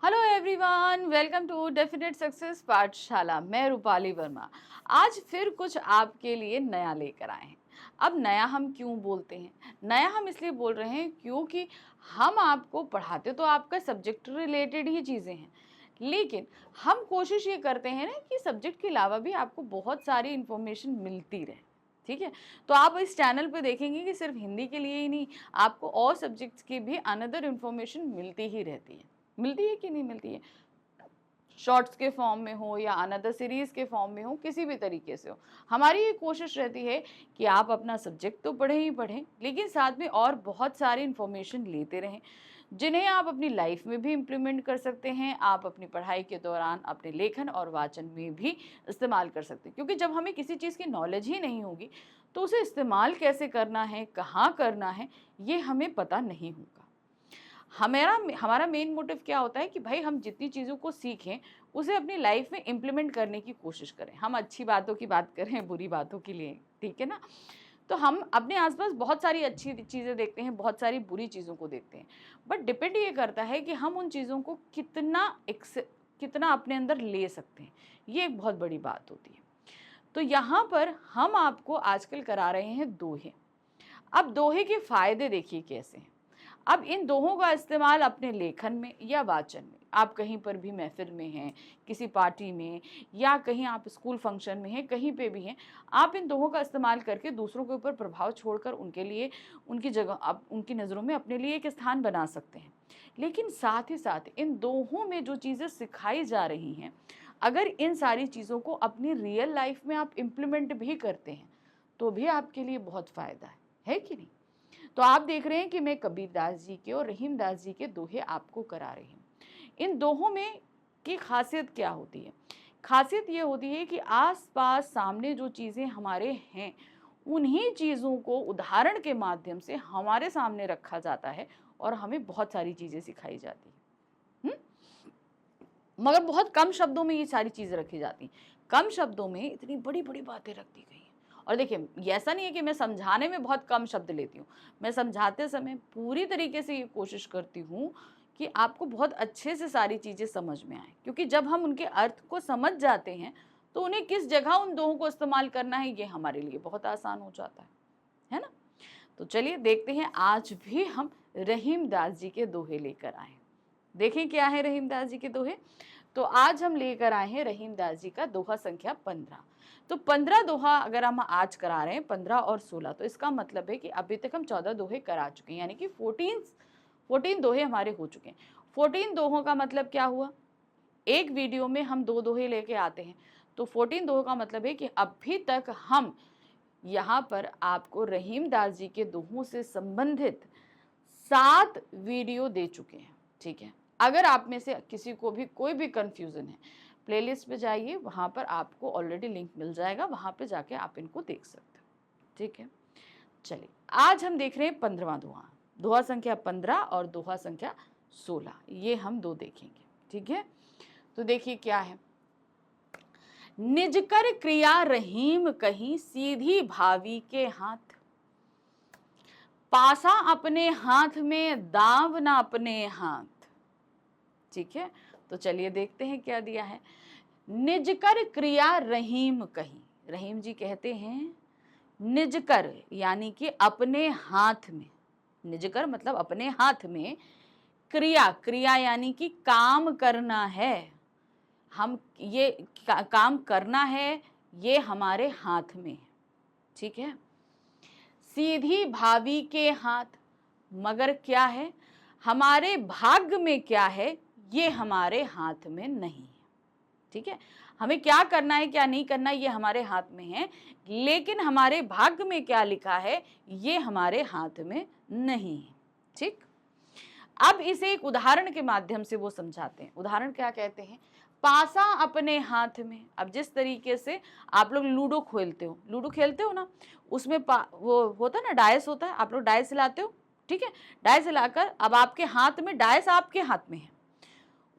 Hello everyone, welcome to definite success Pathshala. मैं रूपाली वर्मा आज फिर कुछ आपके लिए नया लेकर आए हैं। अब नया हम क्यों बोलते हैं? नया हम इसलिए बोल रहे हैं क्योंकि हम आपको पढ़ाते तो आपका सब्जेक्ट रिलेटेड ही चीज़ें हैं, लेकिन हम कोशिश ये करते हैं ना कि सब्जेक्ट के अलावा भी आपको बहुत सारी इन्फॉर्मेशन मिलती रहे। ठीक है, तो आप इस चैनल पे देखेंगे कि सिर्फ हिंदी के लिए ही नहीं, आपको और सब्जेक्ट्स की भी अनदर इन्फॉर्मेशन मिलती ही रहती है। मिलती है कि नहीं मिलती है? शॉर्ट्स के फॉर्म में हो या अनदर सीरीज के फॉर्म में हो, किसी भी तरीके से हो, हमारी ये कोशिश रहती है कि आप अपना सब्जेक्ट तो पढ़ें ही पढ़ें, लेकिन साथ में और बहुत सारी इन्फॉर्मेशन लेते रहें जिन्हें आप अपनी लाइफ में भी इम्प्लीमेंट कर सकते हैं। आप अपनी पढ़ाई के दौरान अपने लेखन और वाचन में भी इस्तेमाल कर सकते हैं, क्योंकि जब हमें किसी चीज़ की नॉलेज ही नहीं होगी तो उसे इस्तेमाल कैसे करना है, कहाँ करना है, ये हमें पता नहीं होगा। हमारा हमारा मेन मोटिव क्या होता है कि भाई हम जितनी चीज़ों को सीखें उसे अपनी लाइफ में इम्प्लीमेंट करने की कोशिश करें। हम अच्छी बातों की बात करें, बुरी बातों के लिए, ठीक है ना? तो हम अपने आसपास बहुत सारी अच्छी चीज़ें देखते हैं, बहुत सारी बुरी चीज़ों को देखते हैं, बट डिपेंड ये करता है कि हम उन चीज़ों को कितना अपने अंदर ले सकते हैं। ये एक बहुत बड़ी बात होती है। तो यहाँ पर हम आपको आजकल करा रहे हैं दोहे। अब दोहे के फायदे देखिए कैसे हैं। अब इन दोहों का इस्तेमाल अपने लेखन में या वाचन में, आप कहीं पर भी महफिल में हैं, किसी पार्टी में, या कहीं आप स्कूल फंक्शन में हैं, कहीं पे भी हैं, आप इन दोहों का इस्तेमाल करके दूसरों के ऊपर प्रभाव छोड़कर उनके लिए, उनकी जगह, आप उनकी नज़रों में अपने लिए एक स्थान बना सकते हैं। लेकिन साथ ही साथ इन दोहों में जो चीज़ें सिखाई जा रही हैं, अगर इन सारी चीज़ों को अपनी रियल लाइफ में आप इम्प्लीमेंट भी करते हैं तो भी आपके लिए बहुत फ़ायदा है कि नहीं? तो आप देख रहे हैं कि मैं कबीरदास जी के और रहीमदास जी के दोहे आपको करा रही हूँ। इन दोहों में की खासियत क्या होती है? खासियत ये होती है कि आस-पास सामने जो चीज़ें हमारे हैं, उन्हीं चीज़ों को उदाहरण के माध्यम से हमारे सामने रखा जाता है और हमें बहुत सारी चीज़ें सिखाई जाती हैं। मगर बहुत कम शब्दों में ये सारी चीज़ें रखी जाती हैं। कम शब्दों में इतनी बड़ी-बड़ी बातें रख दी गई हैं। और देखिए, ये ऐसा नहीं है कि मैं समझाने में बहुत कम शब्द लेती हूँ। मैं समझाते समय पूरी तरीके से ये कोशिश करती हूँ कि आपको बहुत अच्छे से सारी चीज़ें समझ में आएँ। क्योंकि जब हम उनके अर्थ को समझ जाते हैं, तो उन्हें किस जगह उन दोहों को इस्तेमाल करना है, ये हमारे लिए बहुत आसान हो जाता है ना? तो चलिए देखते हैं, आज भी हम रहीमदास जी के दोहे लेकर आए हैं। देखें क्या है रहीमदास जी के दोहे। तो आज हम लेकर आए हैं रहीमदास जी का दोहा संख्या 15। तो 15 दोहा अगर हम आज करा रहे हैं, 15 और 16, तो इसका मतलब है कि अभी तक हम 14 दोहे करा चुके हैं, यानी कि 14 दोहे हमारे हो चुके हैं। 14 दोहों का मतलब क्या हुआ? एक वीडियो में हम 2 दोहे लेके आते हैं, तो 14 दोहों का मतलब है कि अभी तक हम यहाँ पर आपको रहीमदास जी के दोहों से संबंधित 7 वीडियो दे चुके हैं। ठीक है, अगर आप में से किसी को भी कोई भी कंफ्यूजन है, प्लेलिस्ट पे जाइए, वहाँ पर आपको ऑलरेडी लिंक मिल जाएगा, वहाँ पे जाके आप इनको देख सकते हो। ठीक है, चलिए आज हम देख रहे हैं 15वां दोहा। दोहा संख्या 15 और दोहा संख्या 16, ये हम 2 देखेंगे। ठीक है, तो देखिए क्या है। निज कर क्रिया रहीम कहीं, सीधी भावी के हाथ, पासा अपने हाथ में, दाव ना अपने हाथ। ठीक है, तो चलिए देखते हैं क्या दिया है। निज कर क्रिया रहीम कहीं, रहीम जी कहते हैं निज कर यानी कि अपने हाथ में, निज कर मतलब अपने हाथ में, क्रिया, क्रिया यानी कि काम करना है, हम ये काम करना है, ये हमारे हाथ में है। ठीक है, सीधी भावी के हाथ, मगर क्या है, हमारे भाग्य में क्या है, ये हमारे हाथ में नहीं है। ठीक है, हमें क्या करना है क्या नहीं करना ये हमारे हाथ में है, लेकिन हमारे भाग्य में क्या लिखा है ये हमारे हाथ में नहीं है। ठीक, अब इसे एक उदाहरण के माध्यम से वो समझाते हैं। उदाहरण क्या कहते हैं? पासा अपने हाथ में। अब जिस तरीके से आप लोग लूडो खेलते हो ना, उसमें वो होता है ना, डायस होता है, आप लोग डायस हिलाते हो। ठीक है, डायस हिलाकर अब आपके हाथ में, डायस आपके हाथ में है,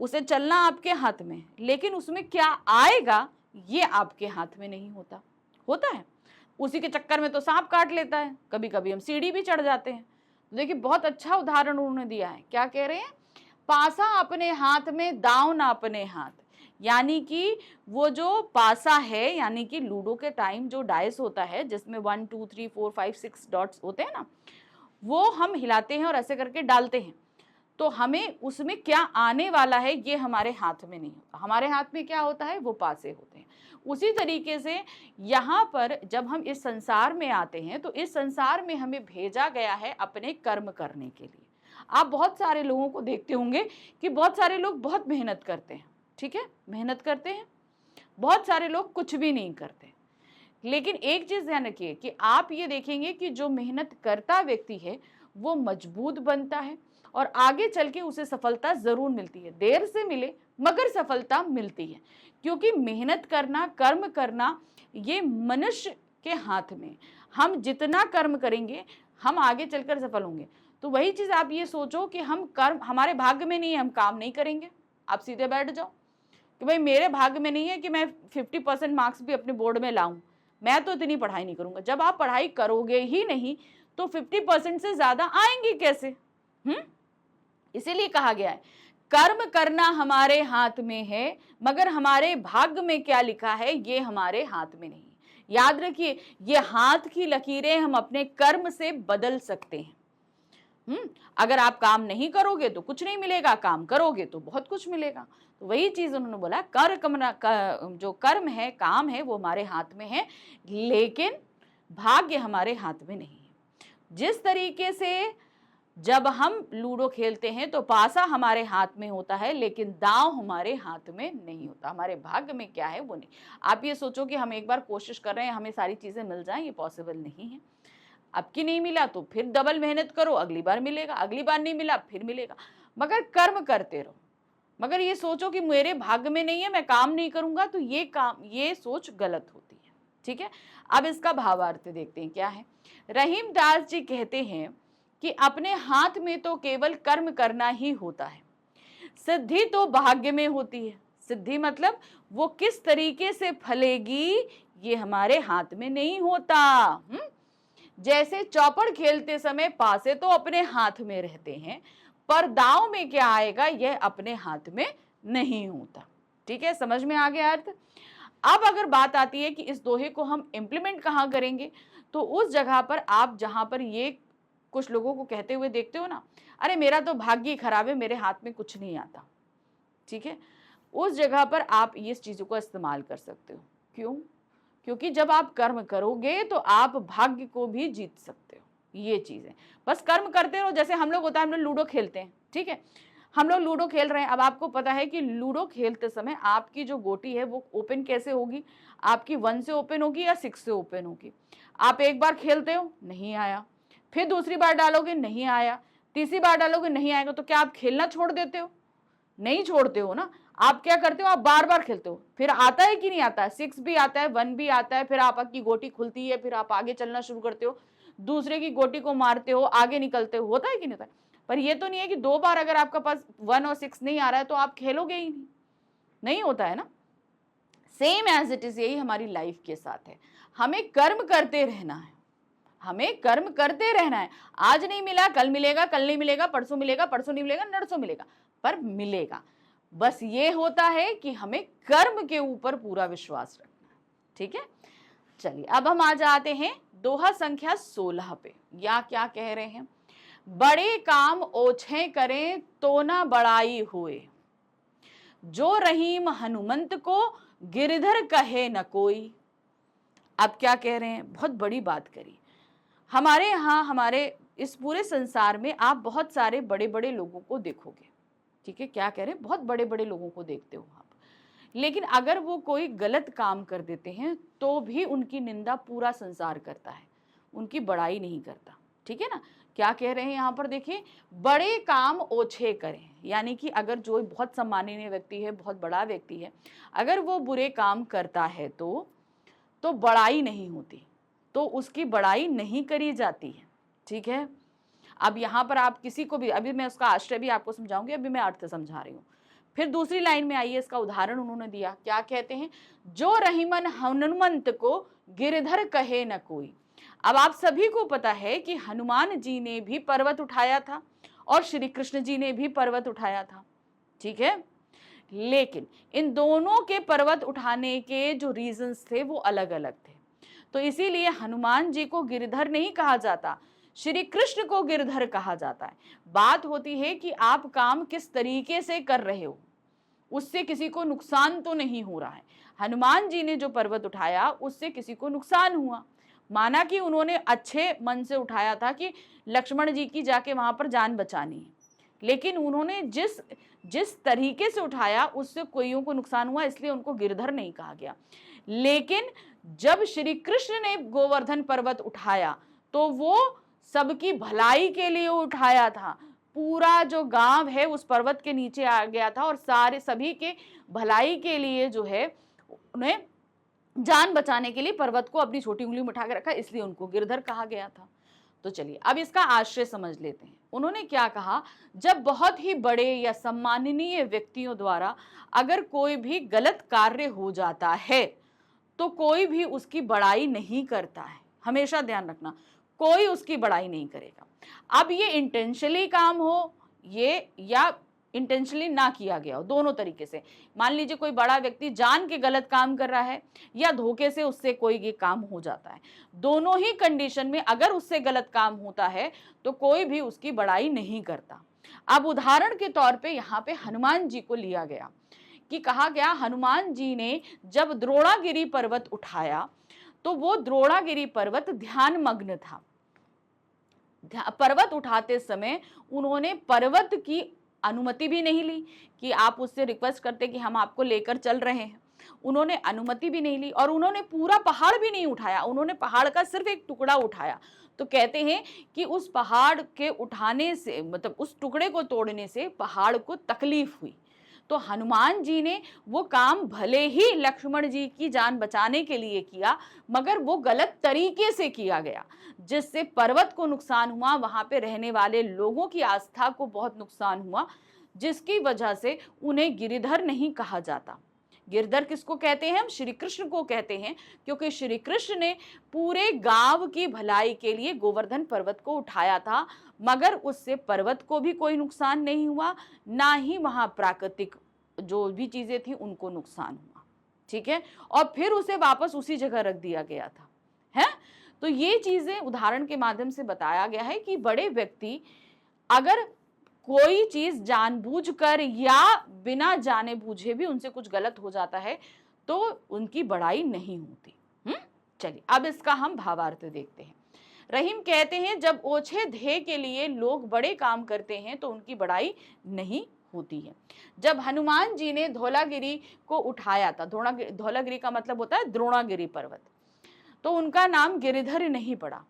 उसे चलना आपके हाथ में है, लेकिन उसमें क्या आएगा ये आपके हाथ में नहीं होता। होता है, उसी के चक्कर में तो सांप काट लेता है, कभी कभी हम सीढ़ी भी चढ़ जाते हैं। तो देखिए बहुत अच्छा उदाहरण उन्होंने दिया है। क्या कह रहे हैं? पासा अपने हाथ में, दांव ना अपने हाथ। यानी कि वो जो पासा है, यानी कि लूडो के टाइम जो डाइस होता है जिसमें 1 2 3 4 5 6 डॉट्स होते हैं ना, वो हम हिलाते हैं और ऐसे करके डालते हैं, तो हमें उसमें क्या आने वाला है ये हमारे हाथ में नहीं होता। हमारे हाथ में क्या होता है, वो पासे होते हैं। उसी तरीके से यहाँ पर जब हम इस संसार में आते हैं तो इस संसार में हमें भेजा गया है अपने कर्म करने के लिए। आप बहुत सारे लोगों को देखते होंगे कि बहुत सारे लोग बहुत मेहनत करते हैं, ठीक है, मेहनत करते हैं। बहुत सारे लोग कुछ भी नहीं करते। लेकिन एक चीज ध्यान रखिए कि आप ये देखेंगे कि जो मेहनत करता व्यक्ति है वो मजबूत बनता है और आगे चल के उसे सफलता जरूर मिलती है। देर से मिले मगर सफलता मिलती है, क्योंकि मेहनत करना, कर्म करना ये मनुष्य के हाथ में। हम जितना कर्म करेंगे हम आगे चलकर सफल होंगे। तो वही चीज आप ये सोचो कि हम कर्म हमारे भाग्य में नहीं है, हम काम नहीं करेंगे। आप सीधे बैठ जाओ कि भाई मेरे भाग्य में नहीं है कि मैं 50% मार्क्स भी अपने बोर्ड में लाऊं, मैं तो इतनी पढ़ाई नहीं करूंगा। जब आप पढ़ाई करोगे ही नहीं तो 50% से ज्यादा आएंगे कैसे? इसीलिए कहा गया है कर्म करना हमारे हाथ में है, मगर हमारे भाग्य में क्या लिखा है ये हमारे हाथ में नहीं है। याद रखिए, ये हाथ की लकीरें हम अपने कर्म से बदल सकते हैं। अगर आप काम नहीं करोगे तो कुछ नहीं मिलेगा, काम करोगे तो बहुत कुछ मिलेगा। तो वही चीज उन्होंने बोला, जो कर्म है, काम है, वो हमारे हाथ में है, लेकिन भाग्य हमारे हाथ में नहीं है। जिस तरीके से जब हम लूडो खेलते हैं तो पासा हमारे हाथ में होता है, लेकिन दांव हमारे हाथ में नहीं होता। हमारे भाग्य में क्या है वो नहीं। आप ये सोचो कि हम एक बार कोशिश कर रहे हैं हमें सारी चीजें मिल जाएं, ये पॉसिबल नहीं है। अब की नहीं मिला तो फिर डबल मेहनत करो, अगली बार मिलेगा, अगली बार नहीं मिला फिर मिलेगा, मगर कर्म करते रहो। मगर ये सोचो कि मेरे भाग्य में नहीं है, मैं काम नहीं करूंगा, तो ये सोच गलत होती है। ठीक है, अब इसका भावार्थ देखते हैं क्या है। रहीम दास जी कहते हैं कि अपने हाथ में तो केवल कर्म करना ही होता है, सिद्धि तो भाग्य में होती है। सिद्धि मतलब वो किस तरीके से फलेगी ये हमारे हाथ में नहीं होता। जैसे चौपड़ खेलते समय पासे तो अपने हाथ में रहते हैं, पर दांव में क्या आएगा यह अपने हाथ में नहीं होता। ठीक है, समझ में आ गया अर्थ। अब अगर बात आती है कि इस दोहे को हम इम्प्लीमेंट कहाँ करेंगे, तो उस जगह पर आप जहां पर ये कुछ लोगों को कहते हुए देखते हो ना, अरे मेरा तो भाग्य ही खराब है, मेरे हाथ में कुछ नहीं आता, ठीक है, उस जगह पर आप इस चीजों को इस्तेमाल कर सकते हो। क्यों? क्योंकि जब आप कर्म करोगे तो आप भाग्य को भी जीत सकते हो। ये चीज है, बस कर्म करते रहो। जैसे हम लोग होता है, हम लोग लूडो खेलते हैं, ठीक है, हम लोग लूडो खेल रहे हैं। अब आपको पता है कि लूडो खेलते समय आपकी जो गोटी है वो ओपन कैसे होगी, आपकी 1 से ओपन होगी या 6 से ओपन होगी। आप एक बार खेलते हो, नहीं आया, फिर दूसरी बार डालोगे, नहीं आया, तीसरी बार डालोगे, नहीं आएगा, तो क्या आप खेलना छोड़ देते हो? नहीं छोड़ते हो ना। आप क्या करते हो, आप बार बार खेलते हो, फिर आता है कि नहीं आता है, 6 भी आता है, 1 भी आता है, फिर आपकी गोटी खुलती है, फिर आप आगे चलना शुरू करते हो, दूसरे की गोटी को मारते हो, आगे निकलते हो, होता है कि नहीं होता है? पर ये तो नहीं है कि 2 बार अगर आपका पास 1 और 6 नहीं आ रहा है तो आप खेलोगे ही नहीं होता है ना। सेम एज इट इज यही हमारी लाइफ के साथ है। हमें कर्म करते रहना है, हमें कर्म करते रहना है। आज नहीं मिला कल मिलेगा, कल नहीं मिलेगा परसों मिलेगा, परसों नहीं मिलेगा नरसों मिलेगा, पर मिलेगा। बस ये होता है कि हमें कर्म के ऊपर पूरा विश्वास रखना है। ठीक है, चलिए अब हम आ जाते हैं दोहा संख्या 16 पे। या क्या कह रहे हैं, बड़े काम ओछे करें तो ना बड़ाई हुए, जो रहीम हनुमंत को गिरधर कहे न कोई। अब क्या कह रहे हैं, बहुत बड़ी बात करी। हमारे यहाँ, हमारे इस पूरे संसार में आप बहुत सारे बड़े बड़े लोगों को देखोगे, ठीक है, क्या कह रहे हैं, बहुत बड़े बड़े लोगों को देखते हो आप, लेकिन अगर वो कोई गलत काम कर देते हैं तो भी उनकी निंदा पूरा संसार करता है, उनकी बड़ाई नहीं करता। ठीक है ना, क्या कह रहे हैं यहाँ पर देखिए, बड़े काम ओछे करें, यानी कि अगर जो बहुत सम्माननीय व्यक्ति है, बहुत बड़ा व्यक्ति है, अगर वो बुरे काम करता है तो बड़ाई नहीं होती, तो उसकी बड़ाई नहीं करी जाती है। ठीक है, अब यहाँ पर आप किसी को भी, अभी मैं उसका आश्रय भी आपको समझाऊंगी, अभी मैं अर्थ समझा रही हूँ। फिर दूसरी लाइन में आइए, इसका उदाहरण उन्होंने दिया, क्या कहते हैं, जो रहीमन हनुमंत को गिरधर कहे न कोई। अब आप सभी को पता है कि हनुमान जी ने भी पर्वत उठाया था और श्री कृष्ण जी ने भी पर्वत उठाया था, ठीक है। लेकिन इन दोनों के पर्वत उठाने के जो रीजंस थे वो अलग अलग थे। तो इसीलिए हनुमान जी को गिरधर नहीं कहा जाता, श्री कृष्ण को गिरधर कहा जाता है। बात होती है कि आप काम किस तरीके से कर रहे हो, उससे किसी को नुकसान तो नहीं हो रहा है। हनुमान जी ने जो पर्वत उठाया उससे किसी को नुकसान हुआ। माना कि उन्होंने अच्छे मन से उठाया था कि लक्ष्मण जी की जाके वहां पर जान बचानी है, लेकिन उन्होंने जिस तरीके से उठाया उससे कोइयों को नुकसान हुआ, इसलिए उनको गिरधर नहीं कहा गया। लेकिन जब श्री कृष्ण ने गोवर्धन पर्वत उठाया तो वो सबकी भलाई के लिए उठाया था। पूरा जो गांव है उस पर्वत के नीचे आ गया था और सारे सभी के भलाई के लिए जो है उन्हें जान बचाने के लिए पर्वत को अपनी छोटी उंगली में उठा के रखा, इसलिए उनको गिरधर कहा गया था। तो चलिए अब इसका आश्रय समझ लेते हैं। उन्होंने क्या कहा, जब बहुत ही बड़े या सम्माननीय व्यक्तियों द्वारा अगर कोई भी गलत कार्य हो जाता है तो कोई भी उसकी बड़ाई नहीं करता है। हमेशा ध्यान रखना, कोई उसकी बड़ाई नहीं करेगा। अब ये इंटेंशनली काम हो ये या इंटेंशनली ना किया गया हो, दोनों तरीके से। मान लीजिए कोई बड़ा व्यक्ति जान के गलत काम कर रहा है या धोखे से उससे कोई ये काम हो जाता है, दोनों ही कंडीशन में अगर उससे गलत काम होता है तो कोई भी उसकी बड़ाई नहीं करता। अब उदाहरण के तौर पे यहाँ पे हनुमान जी को लिया गया कि कहा गया हनुमान जी ने जब द्रोणागिरी पर्वत उठाया तो वो द्रोणागिरी पर्वत ध्यान मग्न था। पर्वत उठाते समय उन्होंने पर्वत की अनुमति भी नहीं ली कि आप उससे रिक्वेस्ट करते कि हम आपको लेकर चल रहे हैं। उन्होंने अनुमति भी नहीं ली और उन्होंने पूरा पहाड़ भी नहीं उठाया, उन्होंने पहाड़ का सिर्फ एक टुकड़ा उठाया। तो कहते हैं कि उस पहाड़ के उठाने से मतलब उस टुकड़े को तोड़ने से पहाड़ को तकलीफ हुई। तो हनुमान जी ने वो काम भले ही लक्ष्मण जी की जान बचाने के लिए किया, मगर वो गलत तरीके से किया गया, जिससे पर्वत को नुकसान हुआ, वहां पे रहने वाले लोगों की आस्था को बहुत नुकसान हुआ, जिसकी वजह से उन्हें गिरिधर नहीं कहा जाता। गिरधर किसको कहते हैं? हम श्री कृष्ण को कहते हैं, क्योंकि श्री कृष्ण ने पूरे गांव की भलाई के लिए गोवर्धन पर्वत को उठाया था, मगर उससे पर्वत को भी कोई नुकसान नहीं हुआ, ना ही वहां प्राकृतिक जो भी चीजें थी उनको नुकसान हुआ, ठीक है। और फिर उसे वापस उसी जगह रख दिया गया था, है। तो ये चीजें उदाहरण के माध्यम से बताया गया है कि बड़े व्यक्ति अगर कोई चीज जानबूझकर या बिना जाने बूझे भी उनसे कुछ गलत हो जाता है तो उनकी बड़ाई नहीं होती। चलिए अब इसका हम भावार्थ देखते हैं। रहीम कहते हैं जब ओछे ध्येय के लिए लोग बड़े काम करते हैं तो उनकी बड़ाई नहीं होती है। जब हनुमान जी ने धौलागिरी को उठाया था, धौलागिरी का मतलब होता है द्रोणागिरी पर्वत, तो उनका नाम गिरिधर नहीं पड़ा,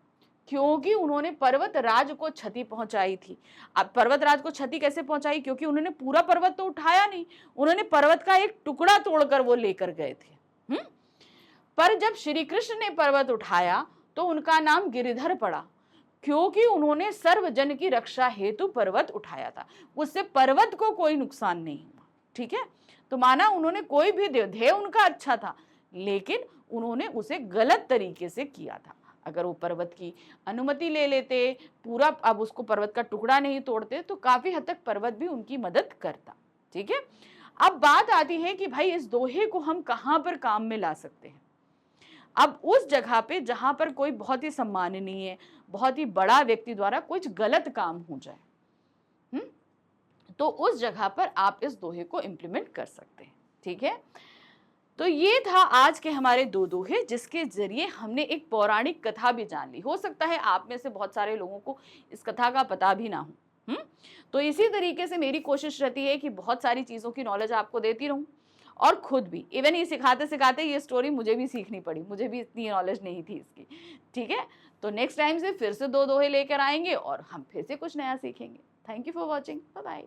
क्योंकि उन्होंने पर्वतराज को क्षति पहुंचाई थी। अब पर्वतराज को क्षति कैसे पहुंचाई? क्योंकि उन्होंने पूरा पर्वत तो उठाया नहीं, उन्होंने पर्वत का एक टुकड़ा तोड़कर वो लेकर गए थे। पर जब श्री कृष्ण ने पर्वत उठाया तो उनका नाम गिरिधर पड़ा, क्योंकि उन्होंने सर्वजन की रक्षा हेतु पर्वत उठाया था, उससे पर्वत को कोई नुकसान नहीं हुआ, ठीक है। तो माना उन्होंने कोई भी ध्येय उनका अच्छा था, लेकिन उन्होंने उसे गलत तरीके से किया था। अगर वो पर्वत की अनुमति ले लेते पूरा, अब उसको पर्वत का टुकड़ा नहीं तोड़ते, तो काफी हद तक पर्वत भी उनकी मदद करता, ठीक है। अब बात आती है कि भाई इस दोहे को हम कहां पर काम में ला सकते हैं। अब उस जगह पे जहां पर कोई बहुत ही सम्माननीय, बहुत ही बड़ा व्यक्ति द्वारा कुछ गलत काम हो जाए, तो उस जगह पर आप इस दोहे को इंप्लीमेंट कर सकते हैं, ठीक है। तो ये था आज के हमारे दो दोहे, जिसके जरिए हमने एक पौराणिक कथा भी जान ली। हो सकता है आप में से बहुत सारे लोगों को इस कथा का पता भी ना हो। तो इसी तरीके से मेरी कोशिश रहती है कि बहुत सारी चीजों की नॉलेज आपको देती रहूं, और खुद भी इवन ये सिखाते सिखाते ये स्टोरी मुझे भी सीखनी पड़ी, मुझे भी इतनी नॉलेज नहीं थी इसकी, ठीक है। तो नेक्स्ट टाइम से फिर से दो दोहे लेकर आएंगे और हम फिर से कुछ नया सीखेंगे। Thank you for watching, bye bye.